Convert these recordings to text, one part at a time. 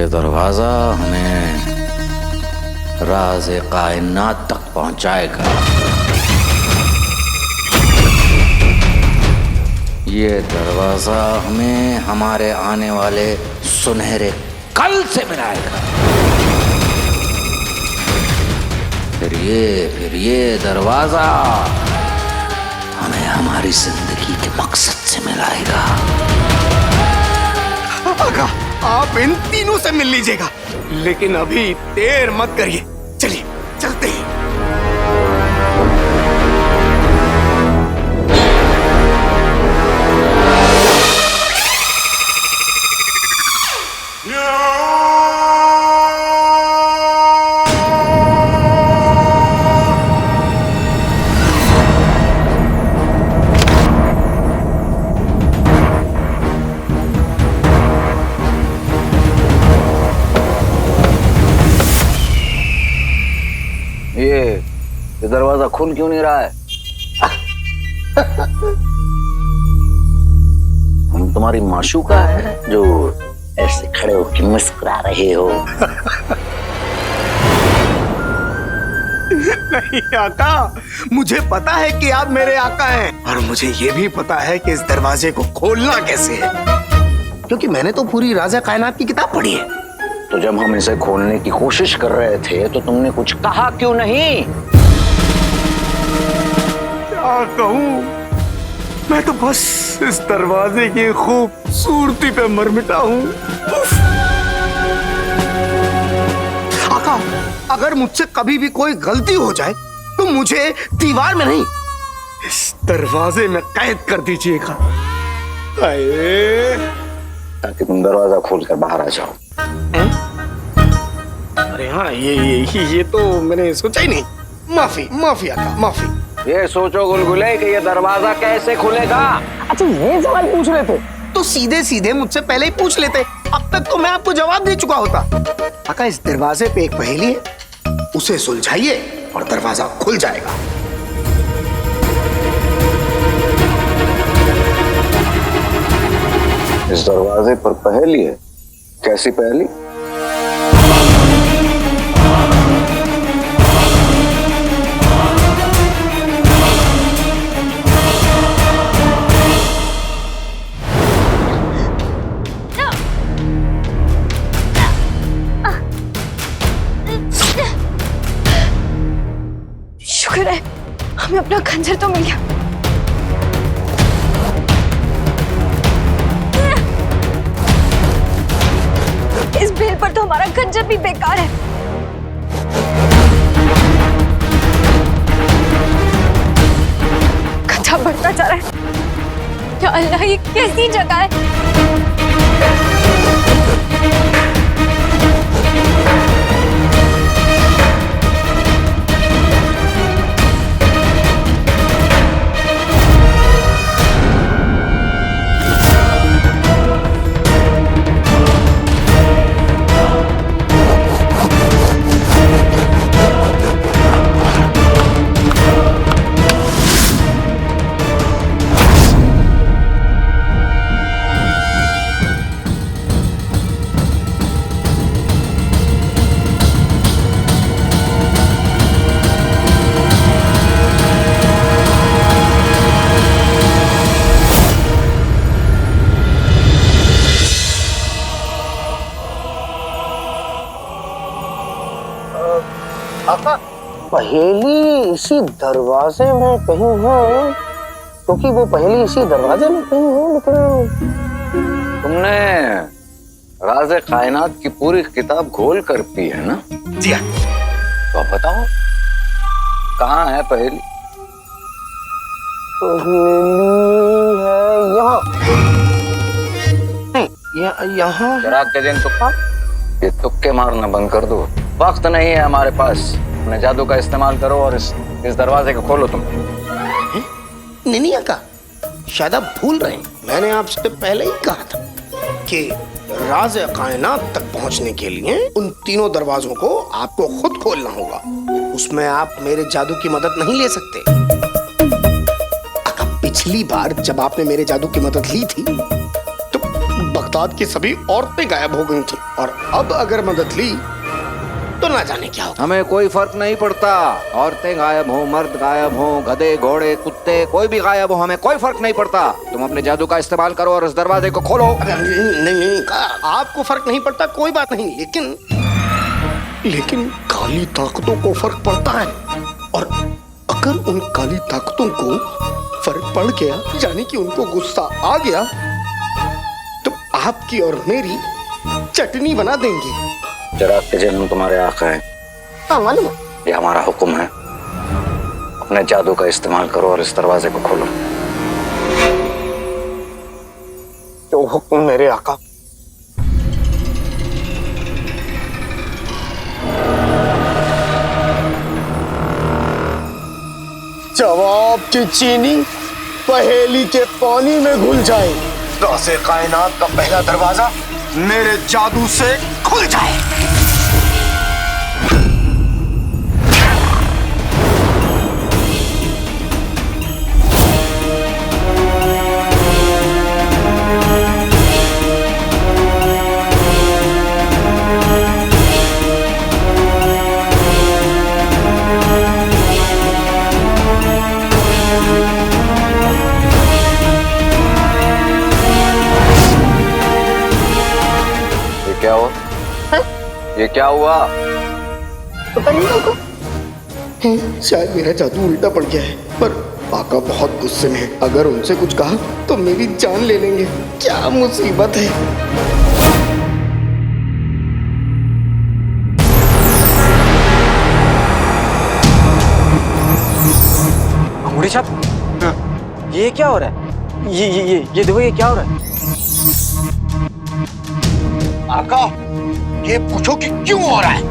दरवाजा हमें राज़े कायनात तक पहुंचाएगा। ये दरवाजा हमें हमारे आने वाले सुनहरे कल से मिलाएगा। फिर ये दरवाजा हमें हमारी जिंदगी के मकसद से मिलाएगा। आका, आप इन तीनों से मिल लीजिएगा, लेकिन अभी देर मत करिए। चलिए चलते हैं। ये दरवाजा खुल क्यों नहीं रहा है? हम तुम्हारी माशूका है जो ऐसे खड़े होकर मुस्कुरा रहे हो? नहीं आका, मुझे पता है कि आप मेरे आका हैं, और मुझे ये भी पता है कि इस दरवाजे को खोलना कैसे है, क्योंकि मैंने तो पूरी राज़े कायनात की किताब पढ़ी है। तो जब हम इसे खोलने की कोशिश कर रहे थे तो तुमने कुछ कहा क्यों नहीं? क्या कहूँ, मैं तो बस इस दरवाजे की खूबसूरती पे मर मिटा हूँ। आका, अगर मुझसे कभी भी कोई गलती हो जाए तो मुझे दीवार में नहीं, इस दरवाजे में कैद कर दीजिएगा, ताकि तुम दरवाजा खोलकर बाहर आ जाओ। अरे हाँ, ये तो मैंने सोचा ही नहीं। माफी आका, माफी। ये सोचो गुलगुले कि ये दरवाजा कैसे खुलेगा। अच्छा, ये सवाल पूछ रहे थे तो सीधे सीधे मुझसे पहले ही पूछ लेते, अब तक तो मैं आपको जवाब दे चुका होता। आका, इस दरवाजे पे एक पहेली है, उसे सुलझाइए और दरवाजा खुल जाएगा। इस दरवाजे पर पहेली है? कैसी पहेली? शुक्र है हमें अपना खंजर तो मिल गया। इस बेल पर तो हमारा खंजर भी बेकार है। खंजर बढ़ता जा रहा है। या अल्लाह, ये कैसी जगह है? आका, पहेली इसी दरवाजे में कहीं है, क्योंकि वो पहेली इसी दरवाजे में कहीं है। लेकिन तुमने राज़े कायनात की पूरी किताब खोल कर पी है ना? जी हाँ। तो अब बताओ, कहाँ है पहेली? पहेली है यहाँ। नहीं, यहाँ। रात के दिन तुक्का? ये तुक्के मारना बंद कर दो, वक्त नहीं है हमारे पास। अपने जादू का इस्तेमाल करो और इस दरवाजे को खोलो तुम। नहीं आका, शायद आप भूल रहे हैं, मैंने आपसे पहले ही कहा था कि राज़े कायनात तक पहुंचने के लिए उन तीनों दरवाजों को आपको खुद खोलना होगा। उसमें आप मेरे जादू की मदद नहीं ले सकते। आका, पिछली बार जब आपने मेरे जादू की मदद ली थी बगदाद की सभी औरतें गायब हो गई थी, और अब अगर मदद ली तो ना जाने क्या होगा। हमें कोई फर्क नहीं पड़ता, औरतें गायब हो, मर्द गायब हो, गधे घोड़े कुत्ते कोई भी गायब हो, हमें कोई फर्क नहीं पड़ता। तुम अपने जादू का इस्तेमाल करो और इस दरवाजे को खोलो। अबे नहीं, आपको फर्क नहीं पड़ता कोई बात नहीं, लेकिन काली ताकतों को फर्क पड़ता है, और अगर उन काली ताकतों को फर्क पड़ गया, यानी कि उनको गुस्सा आ गया, तो आपकी और मेरी चटनी बना देंगे। चिराग के जिन तुम्हारे आका है। हाँ मालूम है। ये हमारा हुक्म है, अपने जादू का इस्तेमाल करो और इस दरवाजे को खोलो। जो हुक्म मेरे आका। जवाब की चीनी पहेली के पानी में घुल जाए, राज़े कायनात का पहला दरवाजा मेरे जादू से खुल जाए। क्या हुआ? ये क्या हुआ? पता नहीं आपको। शायद मेरा जादू उल्टा पड़ गया है, पर आका बहुत गुस्से में है। अगर उनसे कुछ कहा तो मेरी जान ले लेंगे। क्या मुसीबत है। अंगूठी छाप, ये क्या हो रहा है? ये देखो, ये क्या हो रहा है? आका, ये पूछो कि क्यों हो रहा है?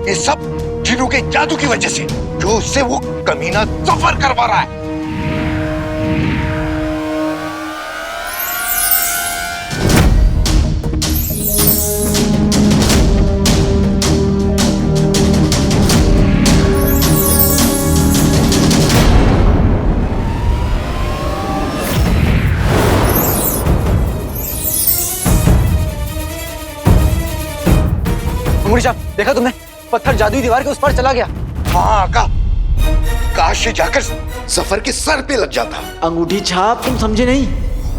ये सब जिन्नों के जादू की वजह से, जो उससे वो कमीना सफर करवा रहा है। अंगूठी छाप, देखा तुमने? पत्थर जादुई दीवार के उस पार चला गया। हाँ आका, काश ये जाकर सफर के सर पे लग जाता। अंगूठी छाप, तुम समझे नहीं?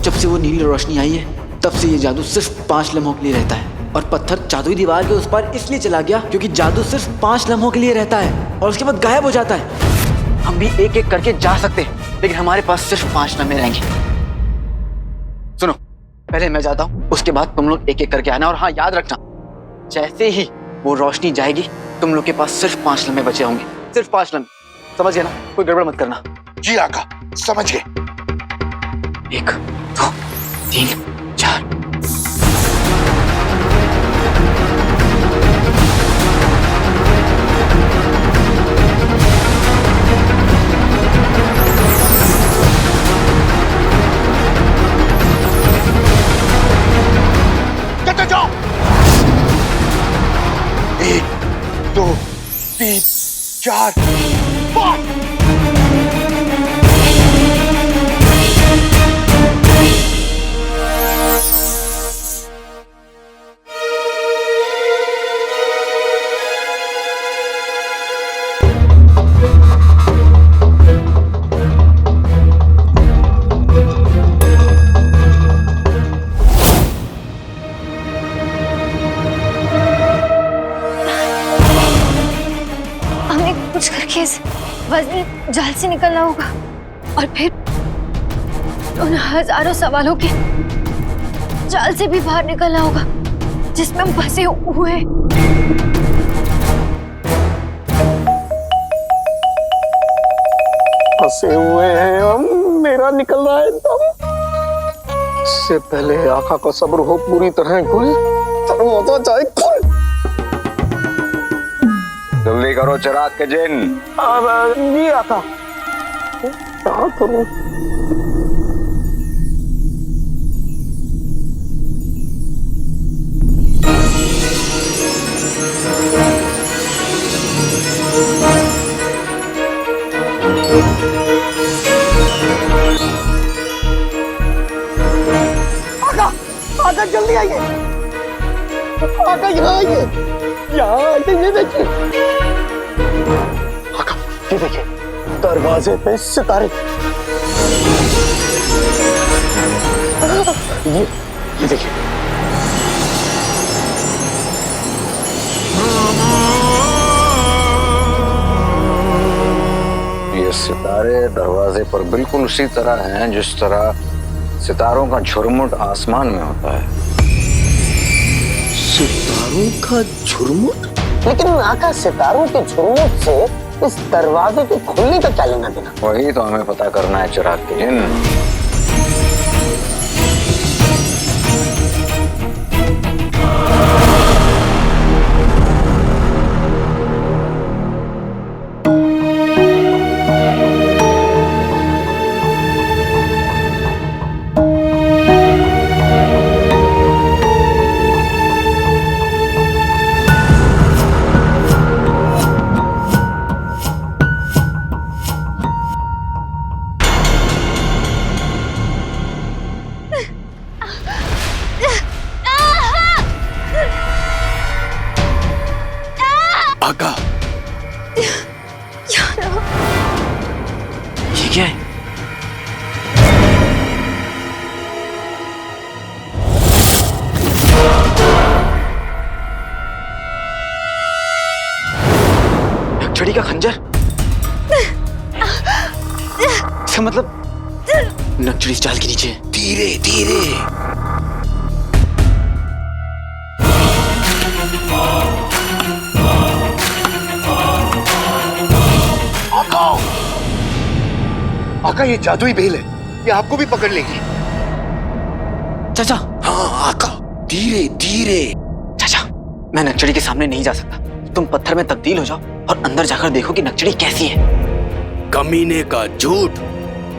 जब से वो नीली रोशनी आई है, तब से ये जादू सिर्फ 5 लम्हों के लिए रहता है, और पत्थर जादुई दीवार के उस पार इसलिए चला गया क्योंकि जादू सिर्फ 5 लम्हों के लिए रहता है और उसके बाद गायब हो जाता है। हम भी एक एक करके जा सकते हैं, लेकिन हमारे पास सिर्फ 5 लम्हे रहेंगे। सुनो, पहले मैं जाता हूँ, उसके बाद तुम लोग एक एक करके आना, और हाँ याद रखना, जैसे ही वो रोशनी जाएगी, तुम लोग के पास सिर्फ 5 लम्हे बचे होंगे। सिर्फ 5 लम्हे, समझ गए ना? कोई गड़बड़ मत करना। जी आका, समझ गए। 1 2 3 4। जाओ। 1 2 3 4 5। कुछ करके इस वजनी जाल से निकलना होगा, और फिर उन हजारों सवालों के जाल से भी बाहर निकलना होगा जिसमें हम फंसे हुए हैं। फंसे हुए हैं हम, मेरा निकल रहा है दम। इससे पहले आका का सब्र हो पूरी तरह गुल, दरवाजा जाए खुल। जल्दी करो चिराग के जिन। जी आका, क्या करूं? आका, आका आका जल्दी आइए, आका यहाँ आइए, यहाँ आइए, ये देखिए आका, ये देखिए दरवाजे पे सितारे। ये देखिए, ये सितारे दरवाजे पर बिल्कुल उसी तरह हैं जिस तरह सितारों का झुरमुट आसमान में होता है। सितारों का झुरमुट? लेकिन आका सितारों के झुरमुट से इस दरवाजे के खुलने का क्या लेना देना? वही तो हमें पता करना है चिराग के जिन। आका, ये क्या है? नक्चड़ी का खंजर? इसका मतलब नक्चड़ी इस जाल के नीचे है। धीरे धीरे। आका, ये जादुई बेल है, ये आपको भी पकड़ लेगी। चाचा, हाँ आका, धीरे धीरे। चाचा, मैं नक्चड़ी के सामने नहीं जा सकता। तुम पत्थर में तब्दील हो जाओ और अंदर जाकर देखो कि नक्चड़ी कैसी है। कमीने का झूठ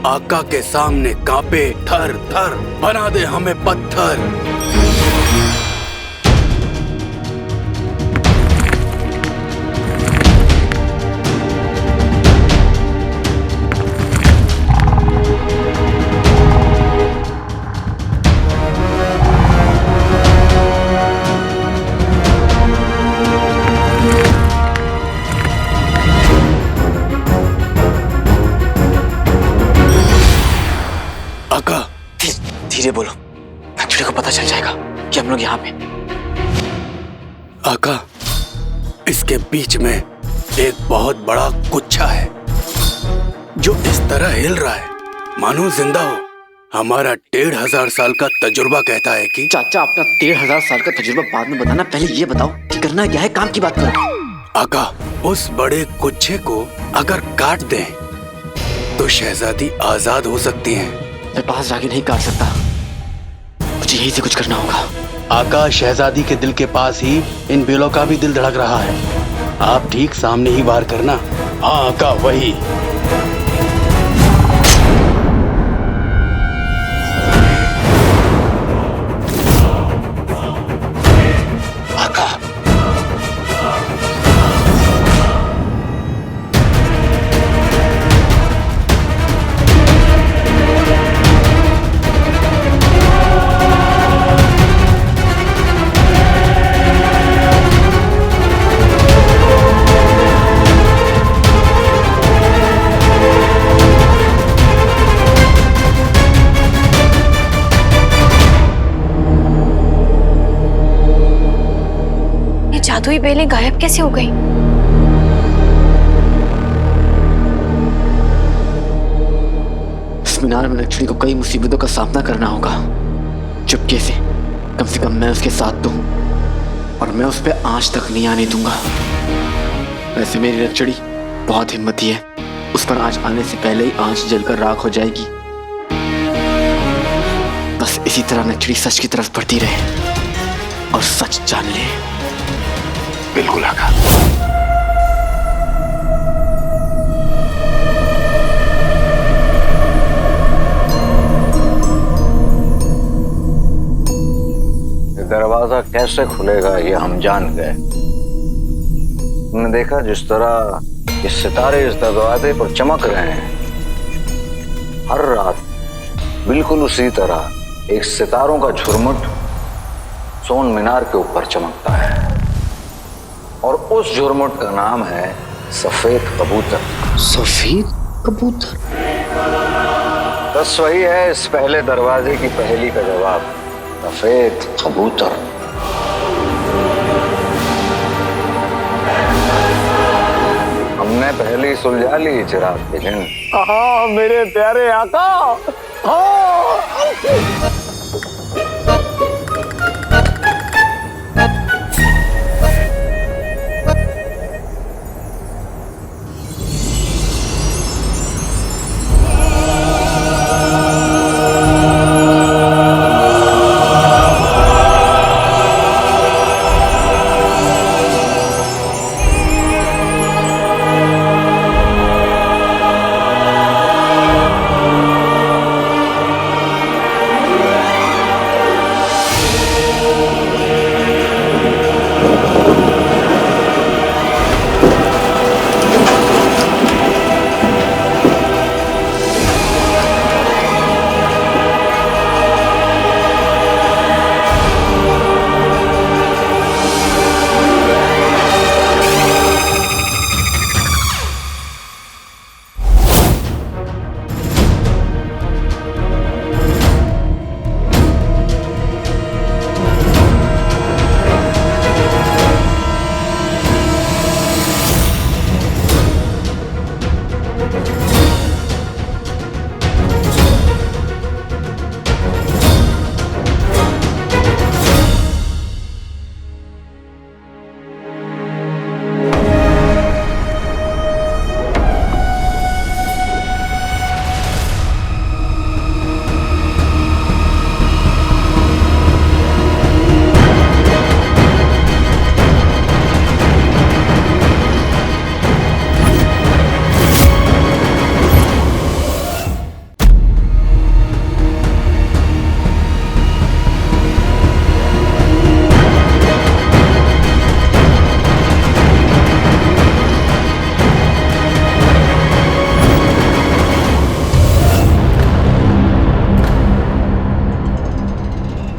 आका के सामने कांपे थर थर, बना दे हमें पत्थर। आका, धीरे बोलो, नक्चड़ी को पता चल जाएगा कि हम लोग यहाँ पे। आका, इसके बीच में एक बहुत बड़ा गुच्छा है जो इस तरह हिल रहा है मानो जिंदा हो। हमारा 1500 साल का तजुर्बा कहता है कि। चाचा, अपना 1500 साल का तजुर्बा बाद में बताना, पहले ये बताओ कि करना क्या है, काम की बात करो। आका, उस बड़े गुच्छे को अगर काट दें तो शहजादी आजाद हो सकती हैं। मैं पास जाके नहीं काट सकता, मुझे यही से कुछ करना होगा। आका, शहजादी के दिल के पास ही इन बेलों का भी दिल धड़क रहा है। आप ठीक सामने ही वार करना। हाँ आका, वही। आका, जादुई बेलें गायब कैसे हो गई? इस मीनार में नक्चड़ी को कई मुसीबतों का सामना करना होगा। चुपके से कम मैं उसके साथ दूं और मैं उस पर आंच तक नहीं आने दूंगा। वैसे मेरी नक्चड़ी बहुत हिम्मती है, उस पर आंच आने से पहले ही आंच जलकर राख हो जाएगी। बस इसी तरह नक्चड़ी सच की तरफ बढ़ती रहे और सच जान ले। बिल्कुल आका। दरवाजा कैसे खुलेगा ये हम जान गए। तुमने देखा जिस तरह ये सितारे इस दरवाजे पर चमक रहे हैं, हर रात बिल्कुल उसी तरह एक सितारों का झुरमुट सोन मीनार के ऊपर चमकता है और उस झुरमुट का नाम है सफेद कबूतर। सफेद कबूतर? बस वही है इस पहले दरवाजे की पहेली का जवाब, सफेद कबूतर। हमने पहली सुलझा ली चिराग के दिन। हाँ मेरे प्यारे आका। हाँ।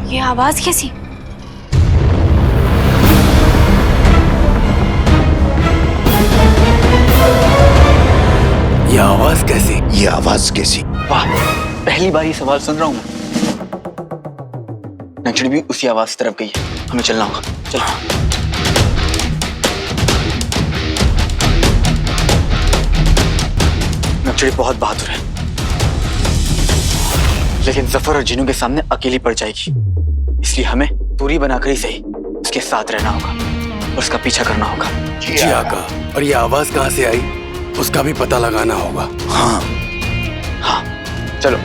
ये आवाज कैसी? ये आवाज कैसी? ये आवाज कैसी? वाह, पहली बार ये सवाल सुन रहा हूँ मैं। नक्षड़ी भी उसी आवाज की तरफ गई है, हमें चलना होगा। चलो। नक्षड़ी बहुत बहादुर है, लेकिन जफर और जिनू के सामने अकेली पड़ जाएगी, इसलिए हमें दूरी बनाकर ही सही उसके साथ रहना होगा और उसका पीछा करना होगा। जी आका, और ये आवाज कहाँ से आई उसका भी पता लगाना होगा। हाँ हाँ, चलो।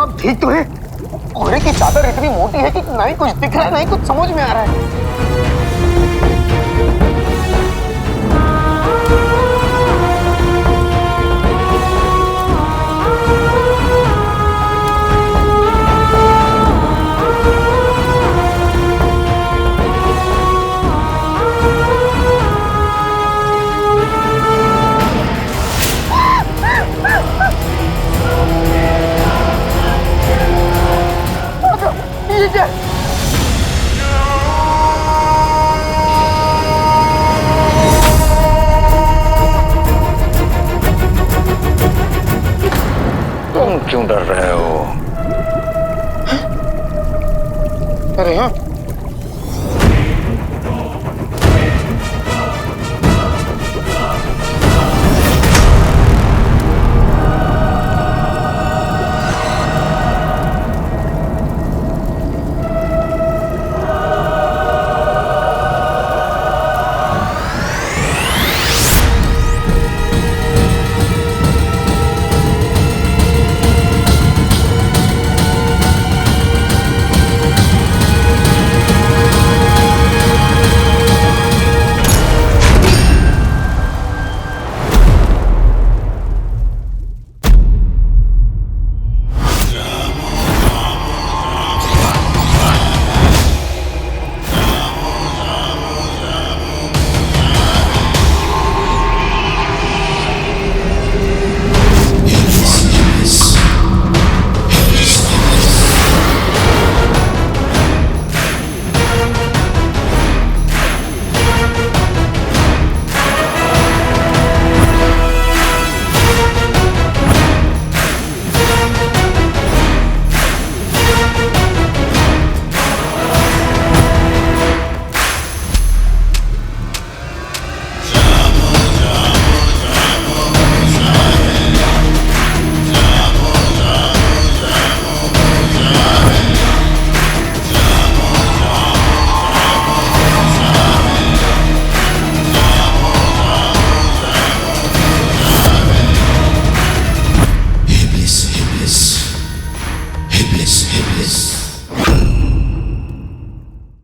आप ठीक तो है? कोहरे की चादर इतनी मोटी है कि ना ही कुछ दिख रहा है, ना ही कुछ समझ में आ रहा है। तुम क्यों डर रहे हो? अरे हाँ,